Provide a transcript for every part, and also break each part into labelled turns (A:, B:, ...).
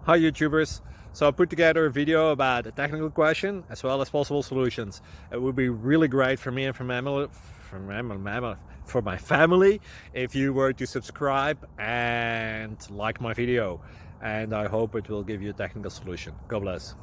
A: Hi YouTubers. So I put together a video about a technical question as well as possible solutions. It would be really great for me and for my family if you were to subscribe and like my video, and I hope it will give you a technical solution. God bless.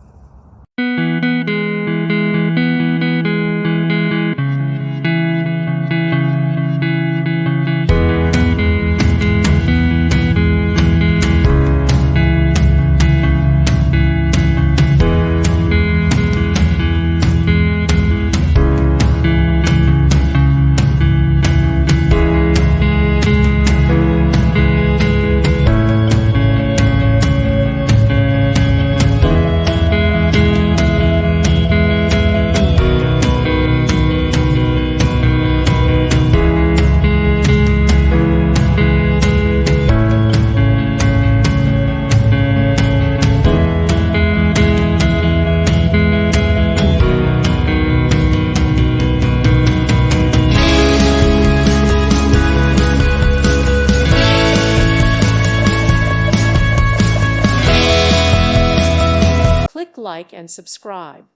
B: Click like and subscribe.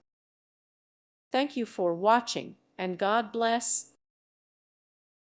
B: Thank you for watching, and God bless.